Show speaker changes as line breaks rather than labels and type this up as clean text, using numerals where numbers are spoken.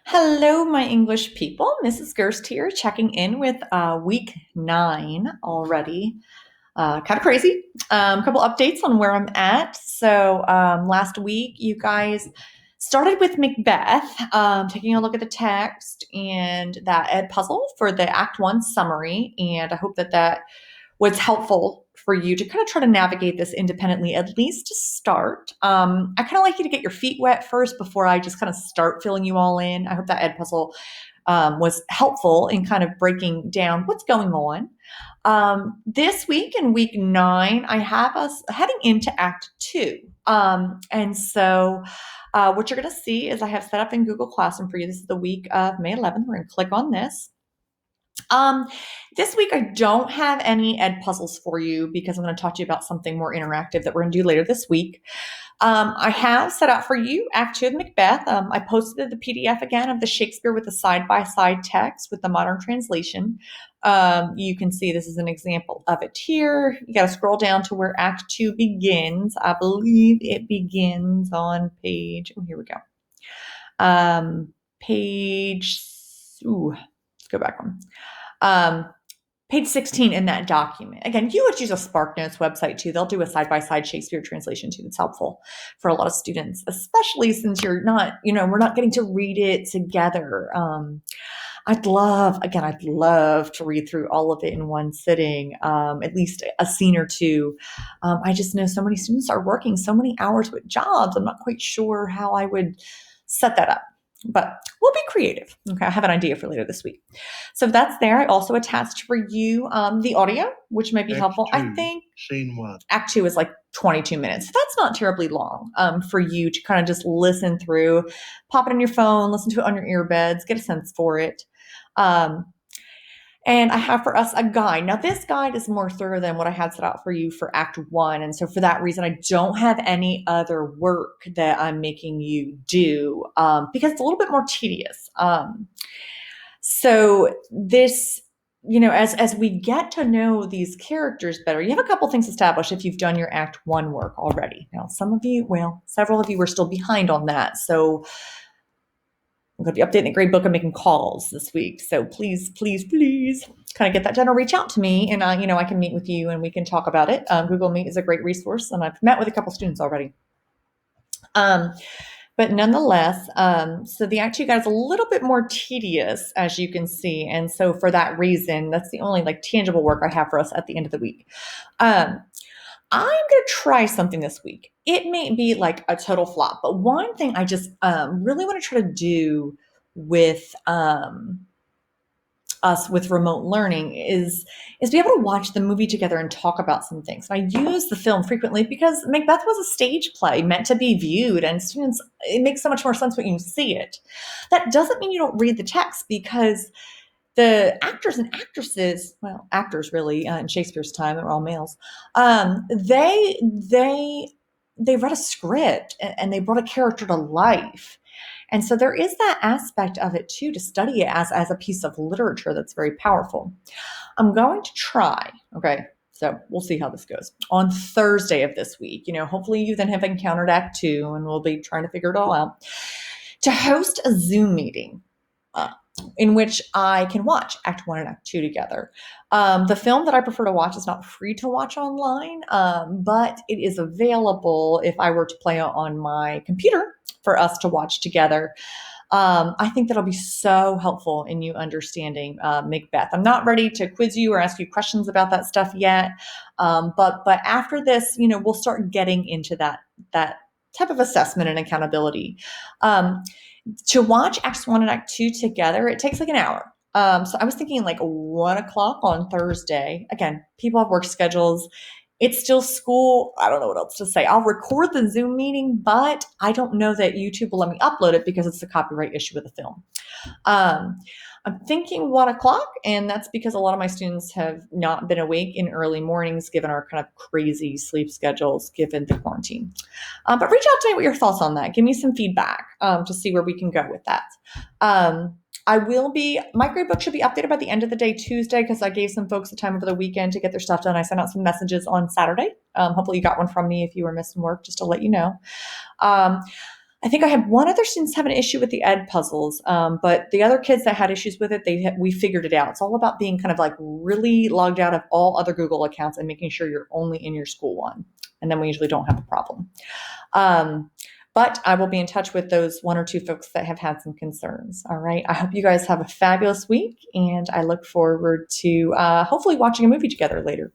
Hello, my English people. Mrs. Gerst here, checking in with week 9 already. Kind of crazy. A couple updates on where I'm at. Last week, you guys started with Macbeth, taking a look at the text and that ed puzzle for the Act 1 summary. And I hope that was helpful for you to kind of try to navigate this independently, at least to start. I kind of like you to get your feet wet first before I just kind of start filling you all in. I hope that ed puzzle was helpful in kind of breaking down what's going on. This week in week 9, I have us heading into Act 2. What you're going to see is I have set up in Google Classroom for you. This is the week of May 11th. We're going to click on this. Um, this week I don't have any ed puzzles for you because I'm going to talk to you about something more interactive that we're going to do later this week. I have set out for you Act 2 of Macbeth. I posted the PDF again of the Shakespeare with the side-by-side text with the modern translation. You can see this is an example of it here. You got to scroll down to where Act 2 begins. I believe it begins on page, here we go. Let's go back one. Page 16 in that document. Again, you would use a SparkNotes website too. They'll do a side-by-side Shakespeare translation too. It's helpful for a lot of students, especially since we're not getting to read it together. I'd love to read through all of it in one sitting, at least a scene or two. I just know so many students are working so many hours with jobs. I'm not quite sure how I would set that up. But we'll be creative. Okay, I have an idea for later this week. So that's there. I also attached for you the audio, which might be helpful. I think
Scene 1.
Act 2 is like 22 minutes. That's not terribly long for you to kind of just listen through, pop it on your phone, listen to it on your earbuds, get a sense for it. And I have for us a guide. Now, this guide is more thorough than what I had set out for you for Act 1. And so for that reason, I don't have any other work that I'm making you do because it's a little bit more tedious. So this, as we get to know these characters better, you have a couple things established if you've done your Act 1 work already. Now, several of you were still behind on that. So I'm going to be updating the grade book and making calls this week. So please kind of get that done or reach out to me and, I can meet with you and we can talk about it. Google Meet is a great resource and I've met with a couple students already. But nonetheless, so the Act 2 guide is a little bit more tedious, as you can see. And so for that reason, that's the only tangible work I have for us at the end of the week. I'm going to try something this week. It may be like a total flop, but one thing I just really want to try to do with us with remote learning is be able to watch the movie together and talk about some things. And I use the film frequently because Macbeth was a stage play meant to be viewed, and students, it makes so much more sense when you see it. That doesn't mean you don't read the text because the actors and actresses, well, actors really in Shakespeare's time, they were all males. They read a script and they brought a character to life. And so there is that aspect of it too, to study it as a piece of literature that's very powerful. I'm going to try, okay, so we'll see how this goes. On Thursday of this week, hopefully you then have encountered Act 2 and we'll be trying to figure it all out, to host a Zoom meeting in which I can watch Act 1 and Act 2 together. The film that I prefer to watch is not free to watch online, but it is available if I were to play it on my computer for us to watch together. I think that'll be so helpful in you understanding Macbeth. I'm not ready to quiz you or ask you questions about that stuff yet, but after this, we'll start getting into that type of assessment and accountability. To watch Acts 1 and Act 2 together, it takes like an hour. So I was thinking like 1 o'clock on Thursday. Again, people have work schedules. It's still school. I don't know what else to say. I'll record the Zoom meeting, but I don't know that YouTube will let me upload it because it's a copyright issue with the film. I'm thinking 1 o'clock, and that's because a lot of my students have not been awake in early mornings given our kind of crazy sleep schedules given the quarantine. But reach out to me with your thoughts on that. Give me some feedback to see where we can go with that. My grade book should be updated by the end of the day Tuesday because I gave some folks the time over the weekend to get their stuff done. I sent out some messages on Saturday. Hopefully you got one from me if you were missing work, just to let you know. I think I had one other students have an issue with the ed puzzles, but the other kids that had issues with it, we figured it out. It's all about being kind of like really logged out of all other Google accounts and making sure you're only in your school one, and then we usually don't have a problem. Um, but I will be in touch with those one or two folks that have had some concerns. All right. I hope you guys have a fabulous week, and I look forward to hopefully watching a movie together later.